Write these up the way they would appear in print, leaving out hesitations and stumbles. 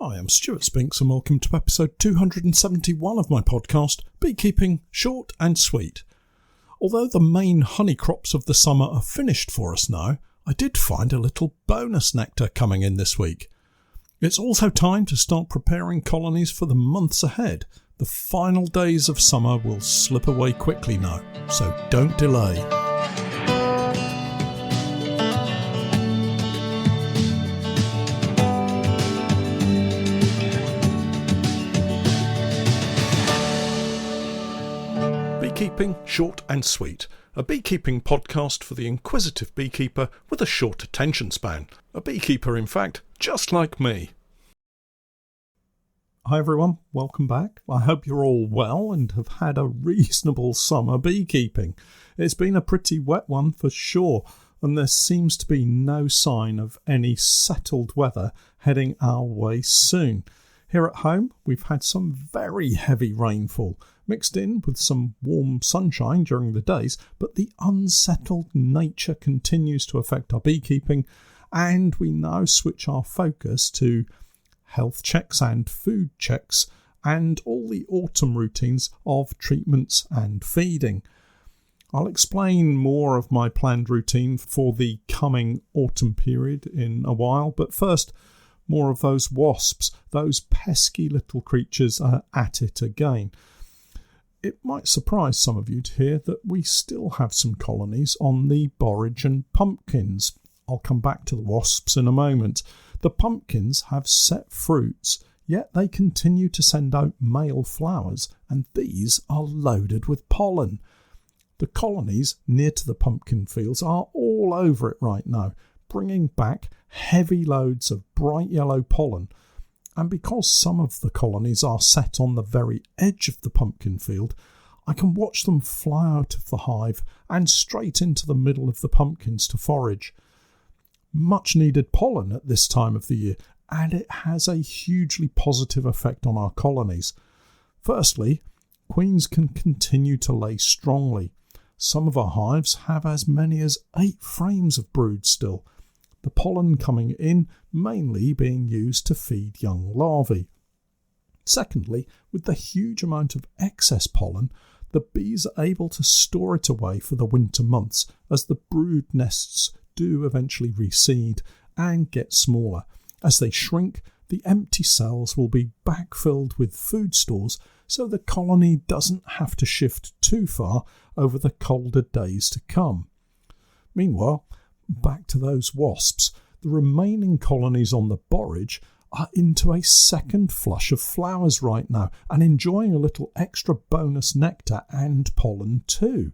Hi, I'm Stewart Spinks and welcome to episode 271 of my podcast, Beekeeping Short and Sweet. Although the main honey crops of the summer are finished for us now, I did find a little bonus nectar coming in this week. It's also time to start preparing colonies for the months ahead. The final days of summer will slip away quickly now, so don't delay. Beekeeping Short and Sweet, a beekeeping podcast for the inquisitive beekeeper with a short attention span. A beekeeper, in fact, just like me. Hi everyone, welcome back. I hope you're all well and have had a reasonable summer beekeeping. It's been a pretty wet one for sure, and there seems to be no sign of any settled weather heading our way soon. Here at home, we've had some very heavy rainfall, mixed in with some warm sunshine during the days, but the unsettled nature continues to affect our beekeeping, and we now switch our focus to health checks and food checks and all the autumn routines of treatments and feeding. I'll explain more of my planned routine for the coming autumn period in a while, but first, more of those wasps. Those pesky little creatures are at it again. It might surprise some of you to hear that we still have some colonies on the borage and pumpkins. I'll come back to the wasps in a moment. The pumpkins have set fruits, yet they continue to send out male flowers, and these are loaded with pollen. The colonies near to the pumpkin fields are all over it right now, bringing back heavy loads of bright yellow pollen. And because some of the colonies are set on the very edge of the pumpkin field, I can watch them fly out of the hive and straight into the middle of the pumpkins to forage. Much needed pollen at this time of the year, and it has a hugely positive effect on our colonies. Firstly, queens can continue to lay strongly. Some of our hives have as many as 8 frames of brood still, the pollen coming in mainly being used to feed young larvae. Secondly, with the huge amount of excess pollen, the bees are able to store it away for the winter months as the brood nests do eventually reseed and get smaller. As they shrink, the empty cells will be backfilled with food stores, so the colony doesn't have to shift too far over the colder days to come. Meanwhile, back to those wasps, the remaining colonies on the borage are into a second flush of flowers right now and enjoying a little extra bonus nectar and pollen too.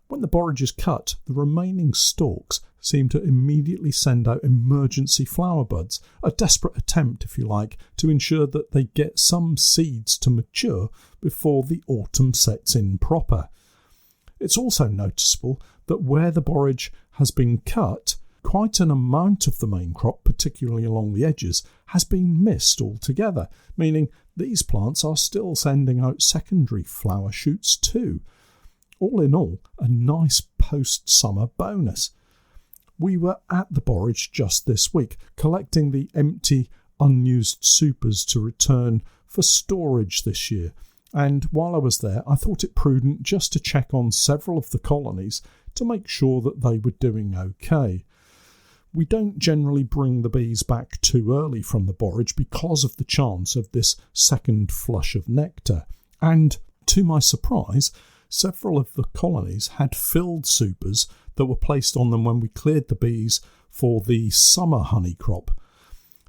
When the borage is cut, the remaining stalks seem to immediately send out emergency flower buds, a desperate attempt, if you like, to ensure that they get some seeds to mature before the autumn sets in proper. It's also noticeable that where the borage has been cut, quite an amount of the main crop, particularly along the edges, has been missed altogether, meaning these plants are still sending out secondary flower shoots too. All in all, a nice post-summer bonus. We were at the borage just this week, collecting the empty, unused supers to return for storage this year. And while I was there, I thought it prudent just to check on several of the colonies to make sure that they were doing okay. We don't generally bring the bees back too early from the borage because of the chance of this second flush of nectar. And to my surprise, several of the colonies had filled supers that were placed on them when we cleared the bees for the summer honey crop.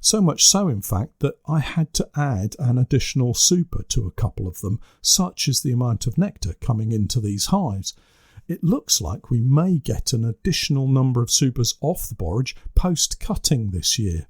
So much so, in fact, that I had to add an additional super to a couple of them, such is the amount of nectar coming into these hives. It looks like we may get an additional number of supers off the borage post-cutting this year.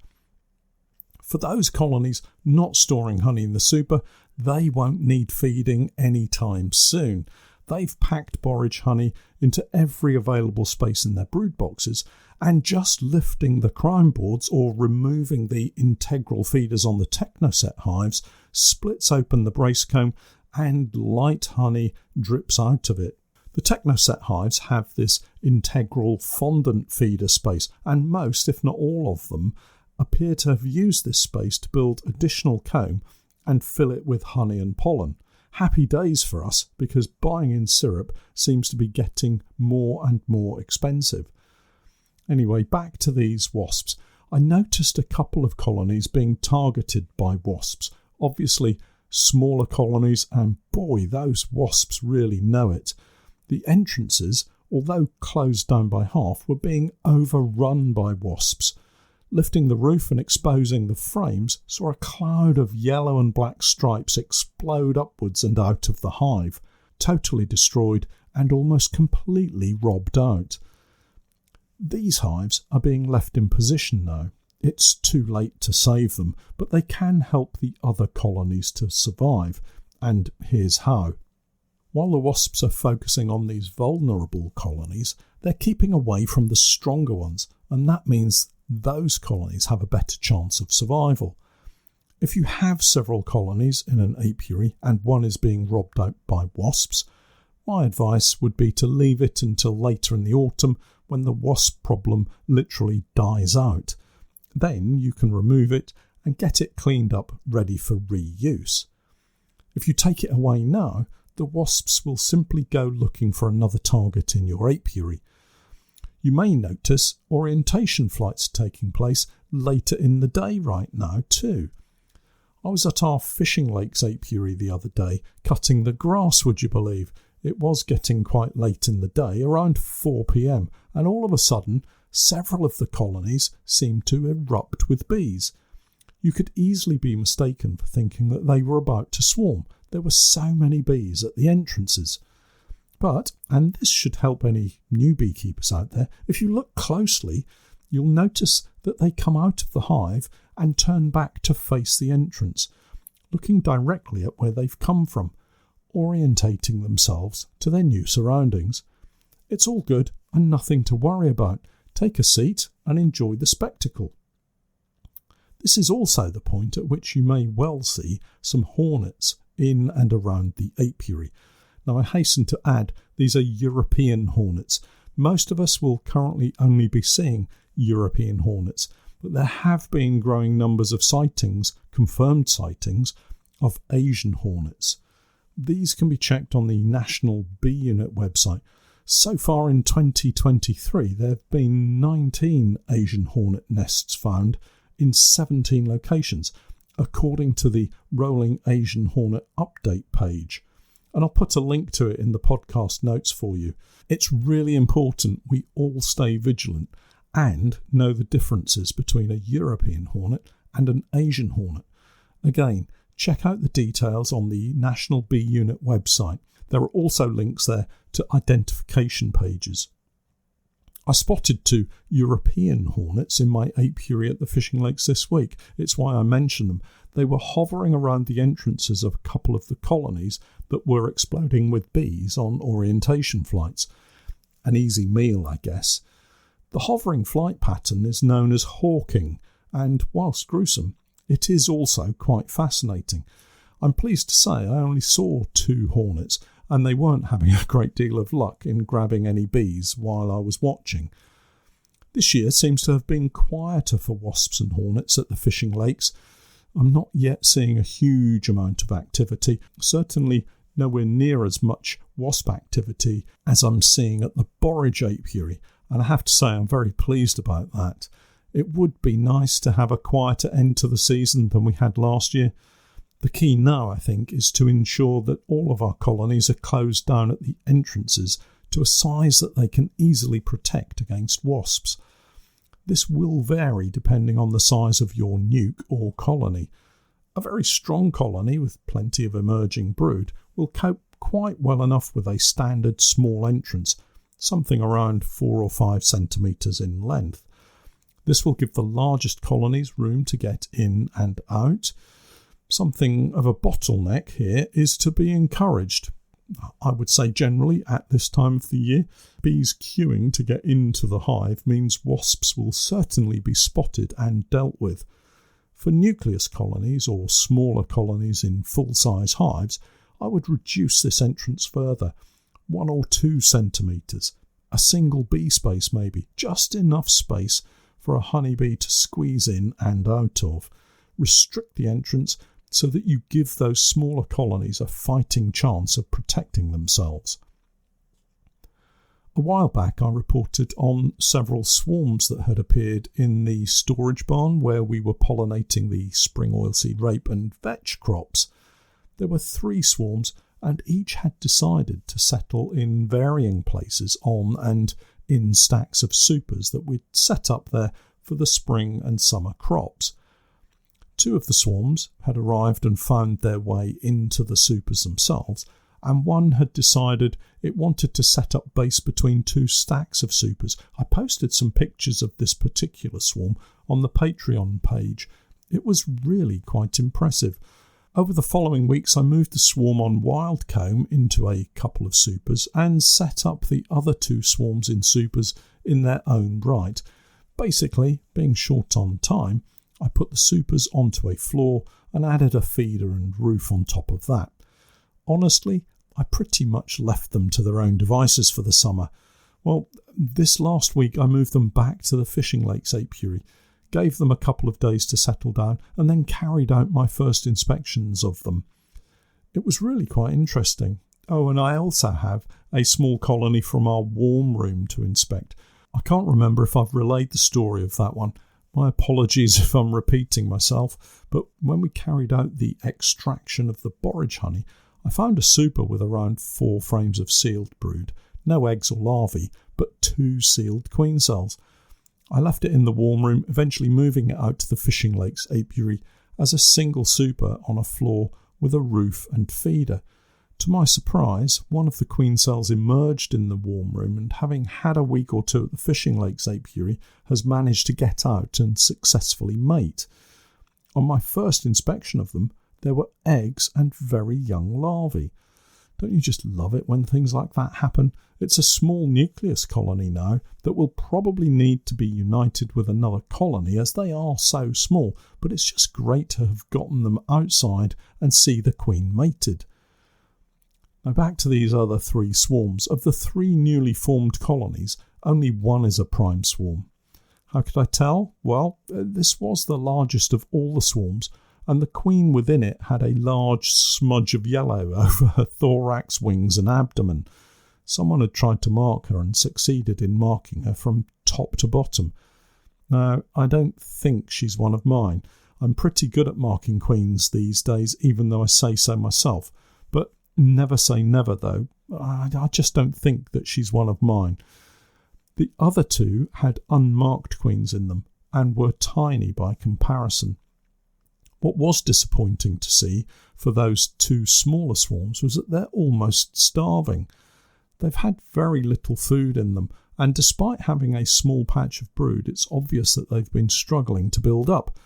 For those colonies not storing honey in the super, they won't need feeding anytime soon. They've packed borage honey into every available space in their brood boxes, and just lifting the crown boards or removing the integral feeders on the Technoset hives splits open the brace comb and light honey drips out of it. The Technoset hives have this integral fondant feeder space, and most, if not all of them, appear to have used this space to build additional comb and fill it with honey and pollen. Happy days for us, because buying in syrup seems to be getting more and more expensive. Anyway, back to these wasps. I noticed a couple of colonies being targeted by wasps. Obviously, smaller colonies, and boy, those wasps really know it. The entrances, although closed down by half, were being overrun by wasps. Lifting the roof and exposing the frames saw a cloud of yellow and black stripes explode upwards and out of the hive, totally destroyed and almost completely robbed out. These hives are being left in position now. It's too late to save them, but they can help the other colonies to survive, and here's how. While the wasps are focusing on these vulnerable colonies, they're keeping away from the stronger ones, and that means those colonies have a better chance of survival. If you have several colonies in an apiary and one is being robbed out by wasps, my advice would be to leave it until later in the autumn when the wasp problem literally dies out. Then you can remove it and get it cleaned up ready for reuse. If you take it away now, the wasps will simply go looking for another target in your apiary. You may notice orientation flights taking place later in the day right now too. I was at our Fishing Lakes apiary the other day, cutting the grass, would you believe? It was getting quite late in the day, around 4 p.m, and all of a sudden, several of the colonies seemed to erupt with bees. You could easily be mistaken for thinking that they were about to swarm. There were so many bees at the entrances. But, and this should help any new beekeepers out there, if you look closely, you'll notice that they come out of the hive and turn back to face the entrance, looking directly at where they've come from, orientating themselves to their new surroundings. It's all good and nothing to worry about. Take a seat and enjoy the spectacle. This is also the point at which you may well see some hornets in and around the apiary. Now, I hasten to add, these are European hornets. Most of us will currently only be seeing European hornets, but there have been growing numbers of sightings, confirmed sightings, of Asian hornets. These can be checked on the National Bee Unit website. So far in 2023, there have been 19 Asian hornet nests found in 17 locations, according to the Rolling Asian Hornet Update page. And I'll put a link to it in the podcast notes for you. It's really important we all stay vigilant and know the differences between a European hornet and an Asian hornet. Again, check out the details on the National Bee Unit website. There are also links there to identification pages. I spotted 2 European hornets in my apiary at the Fishing Lakes this week. It's why I mention them. They were hovering around the entrances of a couple of the colonies that were exploding with bees on orientation flights. An easy meal, I guess. The hovering flight pattern is known as hawking, and whilst gruesome, it is also quite fascinating. I'm pleased to say I only saw 2 hornets, and they weren't having a great deal of luck in grabbing any bees while I was watching. This year seems to have been quieter for wasps and hornets at the Fishing Lakes. I'm not yet seeing a huge amount of activity, certainly nowhere near as much wasp activity as I'm seeing at the Borage apiary, and I have to say I'm very pleased about that. It would be nice to have a quieter end to the season than we had last year. The key now, I think, is to ensure that all of our colonies are closed down at the entrances to a size that they can easily protect against wasps. This will vary depending on the size of your nuke or colony. A very strong colony with plenty of emerging brood will cope quite well enough with a standard small entrance, something around 4 or 5 centimetres in length. This will give the largest colonies room to get in and out. Something of a bottleneck here is to be encouraged. I would say generally at this time of the year, bees queuing to get into the hive means wasps will certainly be spotted and dealt with. For nucleus colonies or smaller colonies in full-size hives, I would reduce this entrance further, 1 or 2 centimetres. A single bee space maybe, just enough space for a honeybee to squeeze in and out of. Restrict the entrance so that you give those smaller colonies a fighting chance of protecting themselves. A while back I reported on several swarms that had appeared in the storage barn where we were pollinating the spring oilseed rape and vetch crops. There were 3 swarms and each had decided to settle in varying places on and in stacks of supers that we'd set up there for the spring and summer crops. 2 of the swarms had arrived and found their way into the supers themselves, and one had decided it wanted to set up base between 2 stacks of supers. I posted some pictures of this particular swarm on the Patreon page. It was really quite impressive. Over the following weeks I moved the swarm on wild comb into a couple of supers and set up the other 2 swarms in supers in their own right. Basically, being short on time, I put the supers onto a floor and added a feeder and roof on top of that. Honestly, I pretty much left them to their own devices for the summer. Well, this last week I moved them back to the fishing lakes apiary, gave them a couple of days to settle down, and then carried out my first inspections of them. It was really quite interesting. Oh, and I also have a small colony from our warm room to inspect. I can't remember if I've relayed the story of that one. My apologies if I'm repeating myself, but when we carried out the extraction of the borage honey, I found a super with around 4 frames of sealed brood, no eggs or larvae, but 2 sealed queen cells. I left it in the warm room, eventually moving it out to the fishing lakes apiary as a single super on a floor with a roof and feeder. To my surprise, one of the queen cells emerged in the warm room and, having had a week or 2 at the fishing lakes apiary, has managed to get out and successfully mate. On my first inspection of them, there were eggs and very young larvae. Don't you just love it when things like that happen? It's a small nucleus colony now that will probably need to be united with another colony as they are so small, but it's just great to have gotten them outside and see the queen mated. Now back to these other 3 swarms. Of the 3 newly formed colonies, only one is a prime swarm. How could I tell? Well, this was the largest of all the swarms, and the queen within it had a large smudge of yellow over her thorax, wings and abdomen. Someone had tried to mark her and succeeded in marking her from top to bottom. Now, I don't think she's one of mine. I'm pretty good at marking queens these days, even though I say so myself. But never say never, though. I just don't think that she's one of mine. The other 2 had unmarked queens in them and were tiny by comparison. What was disappointing to see for those 2 smaller swarms was that they're almost starving. They've had very little food in them, and despite having a small patch of brood, it's obvious that they've been struggling to build up,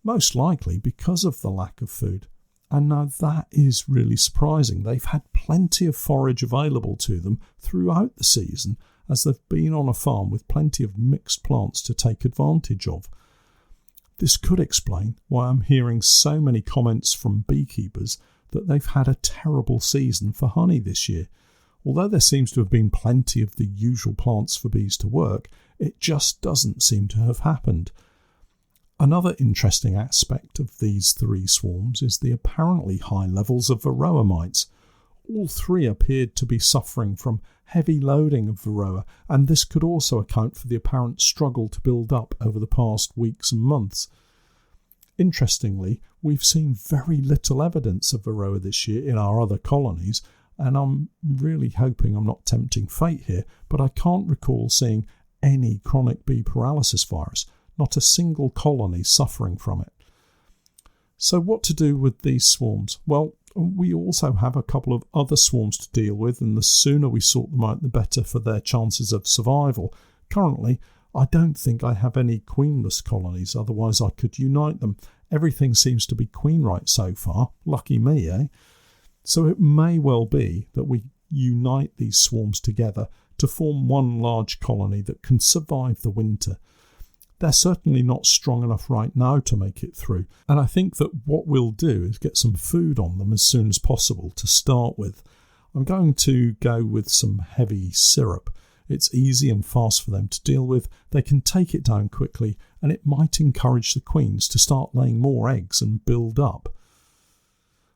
most likely because of the lack of food. And now that is really surprising. They've had plenty of forage available to them throughout the season, as they've been on a farm with plenty of mixed plants to take advantage of. This could explain why I'm hearing so many comments from beekeepers that they've had a terrible season for honey this year. Although there seems to have been plenty of the usual plants for bees to work, it just doesn't seem to have happened. Another interesting aspect of these 3 swarms is the apparently high levels of varroa mites. All 3 appeared to be suffering from heavy loading of varroa, and this could also account for the apparent struggle to build up over the past weeks and months. Interestingly, we've seen very little evidence of varroa this year in our other colonies, and I'm really hoping I'm not tempting fate here, but I can't recall seeing any chronic bee paralysis virus, not a single colony suffering from it. So what to do with these swarms? Well, we also have a couple of other swarms to deal with, and the sooner we sort them out, the better for their chances of survival. Currently, I don't think I have any queenless colonies, otherwise I could unite them. Everything seems to be queen right so far. Lucky me, eh? So it may well be that we unite these swarms together to form one large colony that can survive the winter. They're certainly not strong enough right now to make it through, and I think that what we'll do is get some food on them as soon as possible to start with. I'm going to go with some heavy syrup. It's easy and fast for them to deal with, they can take it down quickly, and it might encourage the queens to start laying more eggs and build up.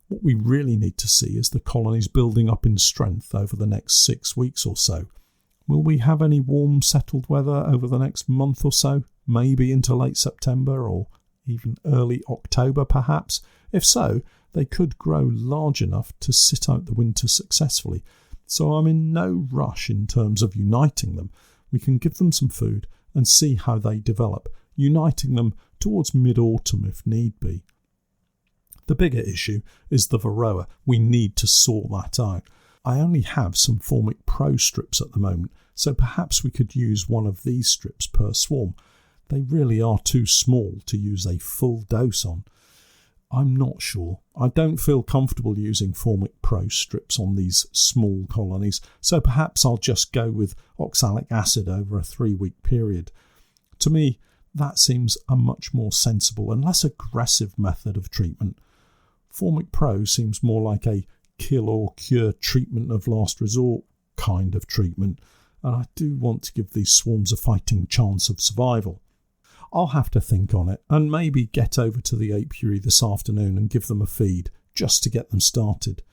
What we really need to see is the colonies building up in strength over the next 6 weeks or so. Will we have any warm, settled weather over the next month or so? Maybe into late September or even early October perhaps? If so, they could grow large enough to sit out the winter successfully. So I'm in no rush in terms of uniting them. We can give them some food and see how they develop, uniting them towards mid-autumn if need be. The bigger issue is the varroa. We need to sort that out. I only have some Formic Pro strips at the moment, so perhaps we could use one of these strips per swarm. They really are too small to use a full dose on. I'm not sure. I don't feel comfortable using Formic Pro strips on these small colonies, so perhaps I'll just go with oxalic acid over a 3-week period. To me, that seems a much more sensible and less aggressive method of treatment. Formic Pro seems more like a kill or cure treatment of last resort kind of treatment, and I do want to give these swarms a fighting chance of survival. I'll have to think on it and maybe get over to the apiary this afternoon and give them a feed just to get them started.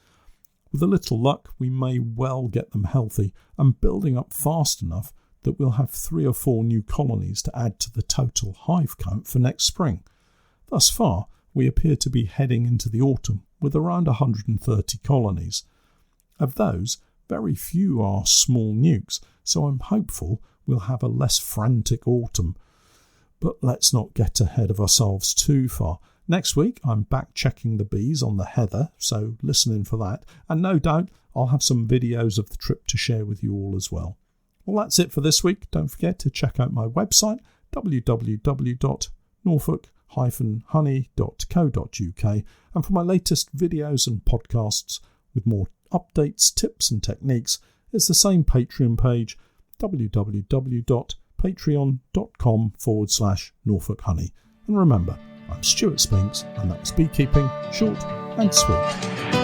With a little luck, we may well get them healthy and building up fast enough that we'll have 3 or 4 new colonies to add to the total hive count for next spring. Thus far, we appear to be heading into the autumn with around 130 colonies. Of those, very few are small nukes, so I'm hopeful we'll have a less frantic autumn. But let's not get ahead of ourselves too far. Next week, I'm back checking the bees on the heather, so listen in for that. And no doubt, I'll have some videos of the trip to share with you all as well. Well, that's it for this week. Don't forget to check out my website, www.norfolk-honey.co.uk, and for my latest videos and podcasts with more updates, tips and techniques, it's the same Patreon page, www.patreon.com/Norfolk Honey. And remember, I'm Stewart Spinks, and that's Beekeeping Short and Sweet.